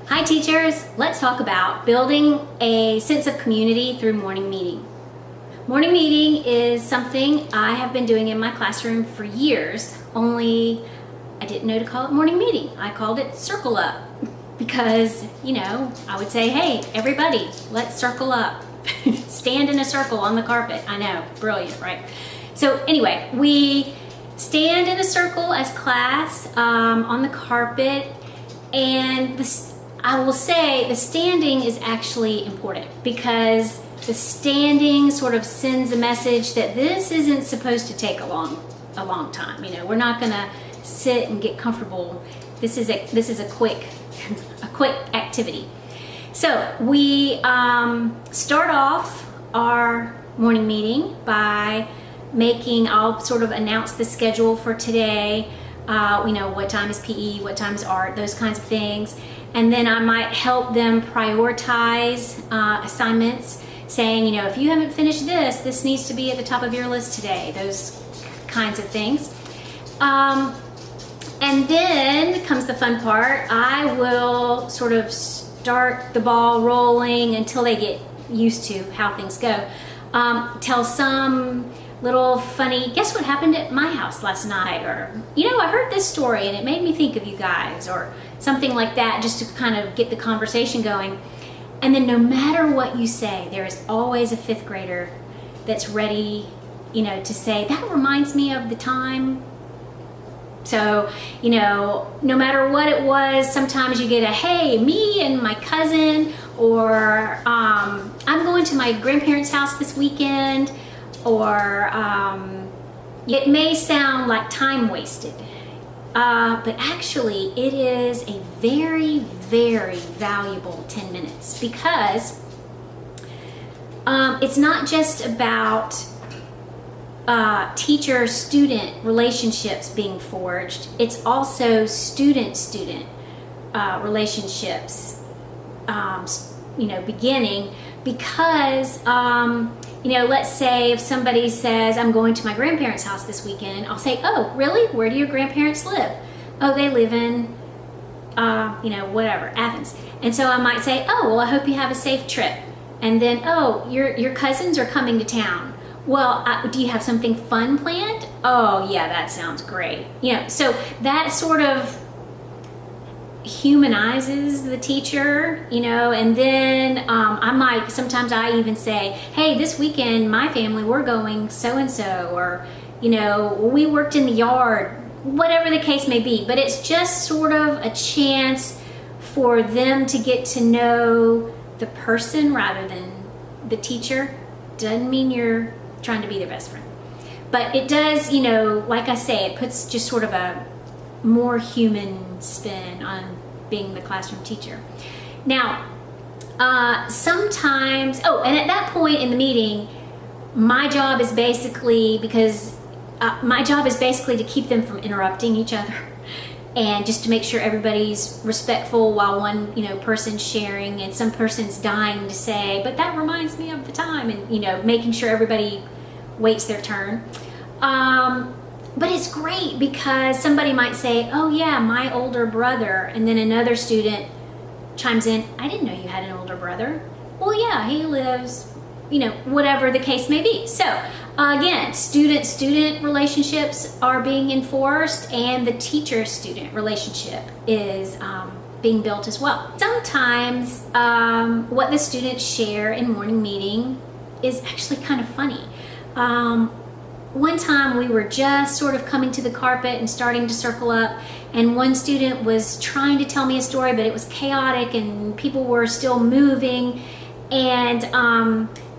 Hi teachers, let's talk about building a sense of community through morning meeting. Morning meeting is something I have been doing in my classroom for years, only I didn't know to call it morning meeting. I called it circle up because, I would say, hey, everybody, let's circle up. Stand in a circle on the carpet. I know, brilliant, right? So anyway, we stand in a circle as class on the carpet, and I will say the standing is actually important because the standing sort of sends a message that this isn't supposed to take a long time. We're not gonna sit and get comfortable. This is a quick activity. So we start off our morning meeting by I'll sort of announce the schedule for today. What time is PE, what time is art, those kinds of things. And then I might help them prioritize assignments, saying, if you haven't finished this needs to be at the top of your list today, those kinds of things. And then comes the fun part. I will sort of start the ball rolling until they get used to how things go. Tell some little funny, guess what happened at my house last night? Or, I heard this story and it made me think of you guys, or something like that, just to kind of get the conversation going. And then no matter what you say, there is always a fifth grader that's ready, to say, that reminds me of the time. So, no matter what it was, sometimes you get a, hey, me and my cousin, or I'm going to my grandparents' house this weekend, or it may sound like time wasted, but actually it is a very, very valuable 10 minutes because it's not just about teacher-student relationships being forged, it's also student-student relationships beginning, because let's say if somebody says, I'm going to my grandparents' house this weekend, I'll say, oh, really? Where do your grandparents live? Oh, they live in, Athens. And so I might say, oh, well, I hope you have a safe trip. And then, oh, your cousins are coming to town. Well, do you have something fun planned? Oh, yeah, that sounds great. So that sort of humanizes the teacher, and then sometimes I even say, hey, this weekend my family, we're going so-and-so, or we worked in the yard, whatever the case may be. But it's just sort of a chance for them to get to know the person rather than the teacher. Doesn't mean you're trying to be their best friend, but it does, like I say, it puts just sort of a more human spin on being the classroom teacher. Now, sometimes, and at that point in the meeting, my job is basically to keep them from interrupting each other, and just to make sure everybody's respectful while one, person's sharing, and some person's dying to say, but that reminds me of the time, and, making sure everybody waits their turn. But it's great because somebody might say, oh yeah, my older brother, and then another student chimes in, I didn't know you had an older brother. Well, yeah, he lives, whatever the case may be. So again, student-student relationships are being enforced, and the teacher-student relationship is being built as well. Sometimes what the students share in morning meeting is actually kind of funny. One time we were just sort of coming to the carpet and starting to circle up, and one student was trying to tell me a story, but it was chaotic and people were still moving, and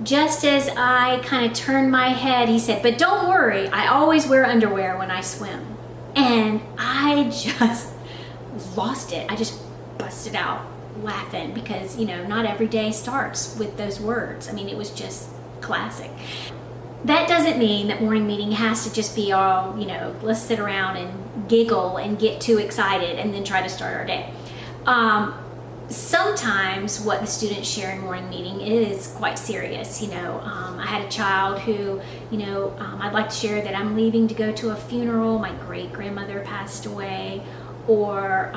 just as I kind of turned my head, he said, but don't worry, I always wear underwear when I swim. And I just lost it. I just busted out laughing because, not every day starts with those words. I mean, it was just classic. That doesn't mean that morning meeting has to just be all, let's sit around and giggle and get too excited and then try to start our day. Sometimes what the students share in morning meeting is quite serious. I had a child who, I'd like to share that I'm leaving to go to a funeral. My great grandmother passed away. Or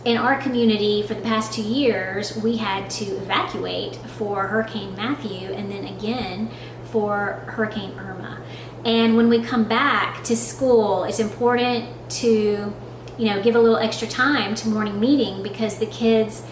in our community for the past 2 years, we had to evacuate for Hurricane Matthew and then again for Hurricane Irma. And when we come back to school, it's important to, give a little extra time to morning meeting, because the kids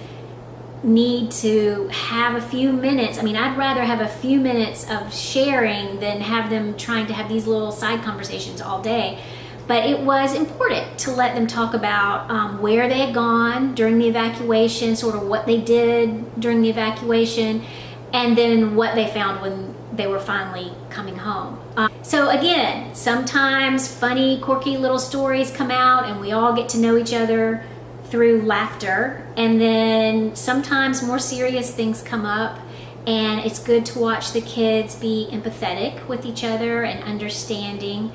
need to have a few minutes. I'd rather have a few minutes of sharing than have them trying to have these little side conversations all day. But it was important to let them talk about where they had gone during the evacuation, sort of what they did during the evacuation, and then what they found when they were finally coming home. So again, sometimes funny, quirky little stories come out and we all get to know each other through laughter. And then sometimes more serious things come up, and it's good to watch the kids be empathetic with each other and understanding.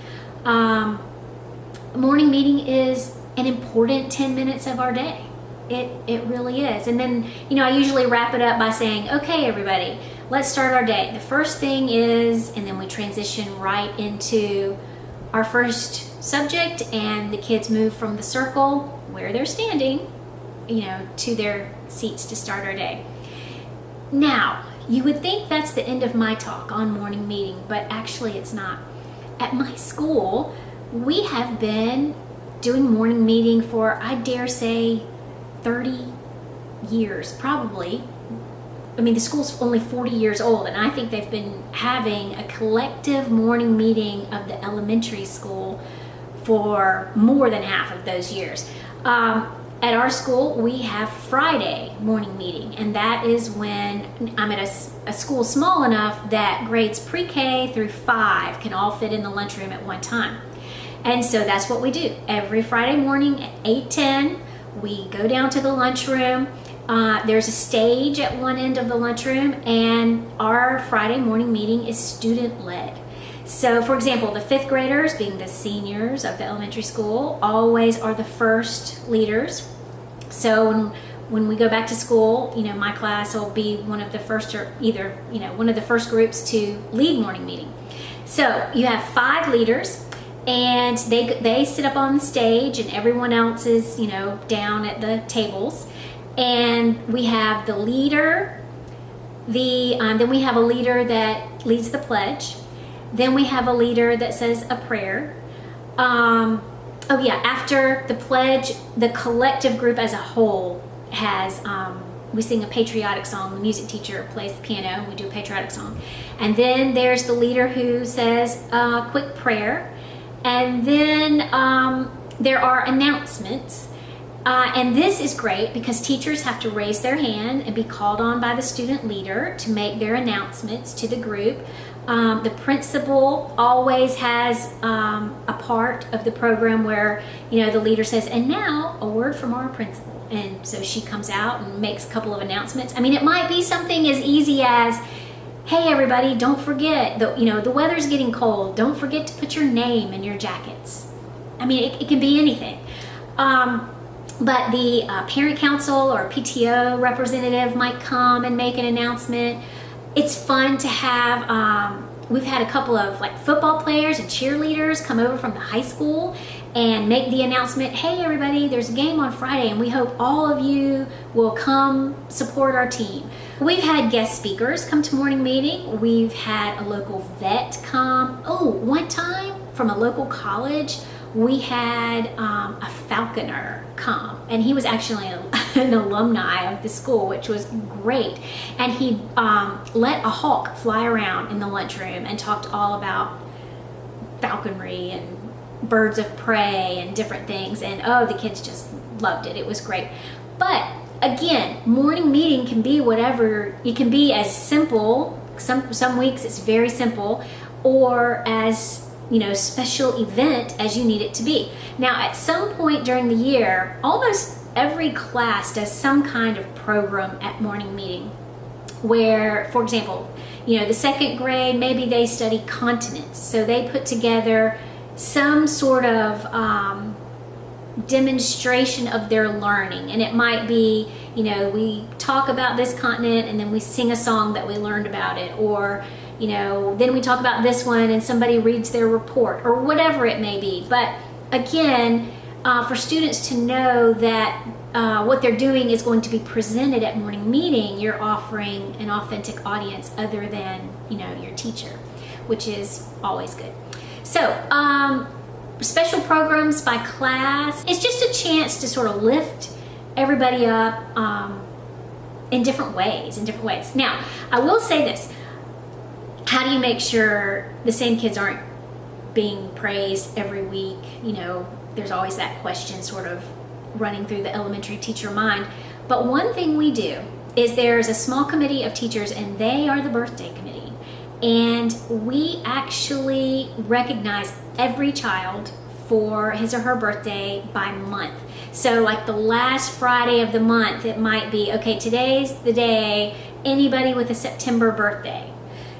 Morning meeting is an important 10 minutes of our day. It really is. And then, I usually wrap it up by saying, okay, everybody, let's start our day. The first thing is, and then we transition right into our first subject, and the kids move from the circle where they're standing, to their seats to start our day. Now, you would think that's the end of my talk on morning meeting, but actually it's not. At my school, we have been doing morning meeting for, I dare say, 30 years, probably. The school's only 40 years old, and I think they've been having a collective morning meeting of the elementary school for more than half of those years. At our school, we have Friday morning meeting, and that is when I'm at a school small enough that grades pre-K through 5 can all fit in the lunchroom at one time. And so that's what we do. Every Friday morning at 8:10, we go down to the lunchroom. There's a stage at one end of the lunchroom, and our Friday morning meeting is student-led. So, for example, the 5th graders, being the seniors of the elementary school, always are the first leaders. So when we go back to school, my class will be one of the first, or either, one of the first groups to lead morning meeting. So you have 5 leaders, and they sit up on the stage, and everyone else is, down at the tables. And we have the leader, then we have a leader that leads the pledge. Then we have a leader that says a prayer. After the pledge, the collective group as a whole has, we sing a patriotic song. The music teacher plays the piano. We do a patriotic song. And then there's the leader who says a quick prayer. And then there are announcements. And this is great because teachers have to raise their hand and be called on by the student leader to make their announcements to the group. The principal always has a part of the program where, the leader says, and now a word from our principal. And so she comes out and makes a couple of announcements. It might be something as easy as, hey, everybody, don't forget, the weather's getting cold. Don't forget to put your name in your jackets. It can be anything. But the parent council or PTO representative might come and make an announcement. It's fun to have, we've had a couple of football players and cheerleaders come over from the high school and make the announcement, hey everybody, there's a game on Friday and we hope all of you will come support our team. We've had guest speakers come to morning meeting. We've had a local vet come. Oh, one time from a local college, we had a falconer come, and he was actually an alumni of the school, which was great. And he let a hawk fly around in the lunchroom and talked all about falconry and birds of prey and different things. And the kids just loved it. It was great. But again, morning meeting can be whatever. It can be as simple. Some weeks it's very simple, or as special event as you need it to be. Now, at some point during the year, almost every class does some kind of program at morning meeting where, for example, the 2nd grade, maybe they study continents. So they put together some sort of demonstration of their learning. And it might be, we talk about this continent and then we sing a song that we learned about it, or then we talk about this one and somebody reads their report, or whatever it may be. But again, for students to know that what they're doing is going to be presented at morning meeting, you're offering an authentic audience other than, your teacher, which is always good. So, special programs by class, it's just a chance to sort of lift everybody up in different ways, Now, I will say this. How do you make sure the same kids aren't being praised every week? There's always that question sort of running through the elementary teacher mind. But one thing we do is there's a small committee of teachers, and they are the birthday committee. And we actually recognize every child for his or her birthday by month. So like the last Friday of the month, it might be, okay, today's the day, anybody with a September birthday.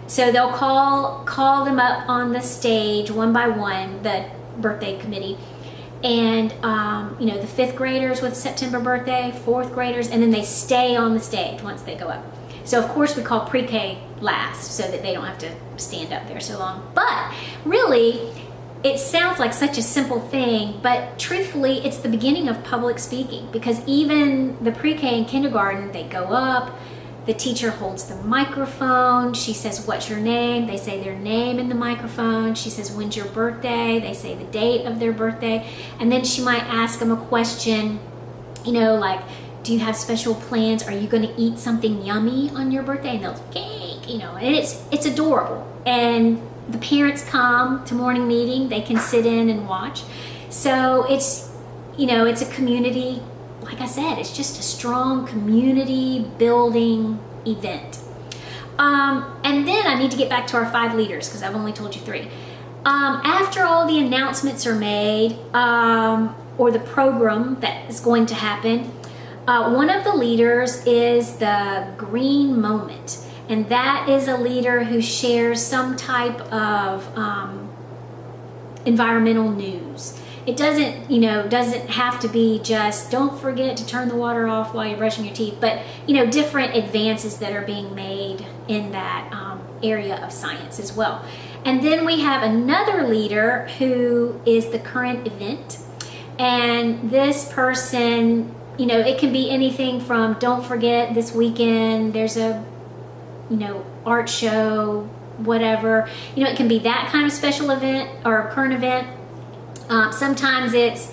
So they'll call them up on the stage one by one, the birthday committee. And, the 5th graders with September birthday, 4th graders, and then they stay on the stage once they go up. So of course we call pre-K last so that they don't have to stand up there so long. But really, it sounds like such a simple thing, but truthfully, it's the beginning of public speaking, because even the pre-K and kindergarten, they go up, the teacher holds the microphone, she says, "What's your name?" They say their name in the microphone. She says, "When's your birthday?" They say the date of their birthday. And then she might ask them a question, like, "Do you have special plans? Are you going to eat something yummy on your birthday?" And they'll say, "Cake," and it's adorable. And the parents come to morning meeting, they can sit in and watch. So it's a community. Like I said, it's just a strong community building event. And then I need to get back to our 5 leaders, because I've only told you 3. After all the announcements are made, or the program that is going to happen, one of the leaders is the green moment. And that is a leader who shares some type of environmental news. It doesn't have to be just, don't forget to turn the water off while you're brushing your teeth, but, different advances that are being made in that area of science as well. And then we have another leader who is the current event. And this person, it can be anything from, don't forget this weekend, there's a, art show, whatever. It can be that kind of special event or current event. Sometimes it's,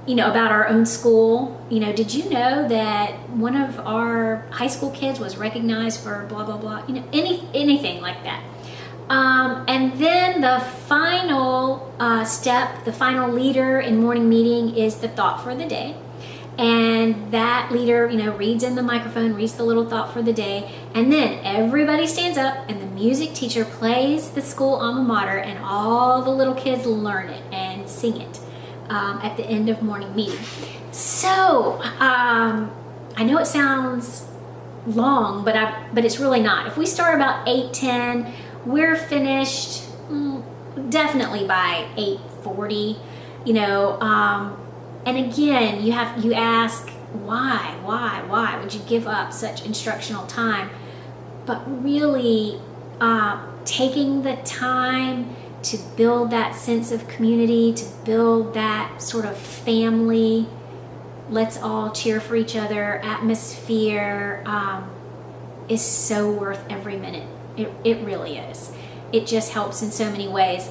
about our own school. Did you know that one of our high school kids was recognized for blah, blah, blah, anything like that. And then the final step, the final leader in morning meeting is the thought for the day. And that leader, reads in the microphone, reads the little thought for the day, and then everybody stands up and the music teacher plays the school alma mater, and all the little kids learn it and sing it at the end of morning meeting. So, I know it sounds long, but it's really not. If we start about 8:10, we're finished definitely by 8:40, and again, you ask, why would you give up such instructional time? But really, taking the time to build that sense of community, to build that sort of family, let's all cheer for each other atmosphere, is so worth every minute. It really is. It just helps in so many ways.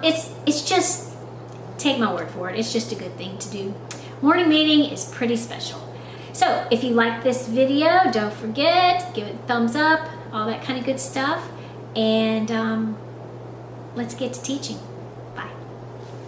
It's just, take my word for it, it's just a good thing to do. Morning meeting is pretty special. So if you like this video, don't forget, give it a thumbs up, all that kind of good stuff, and let's get to teaching.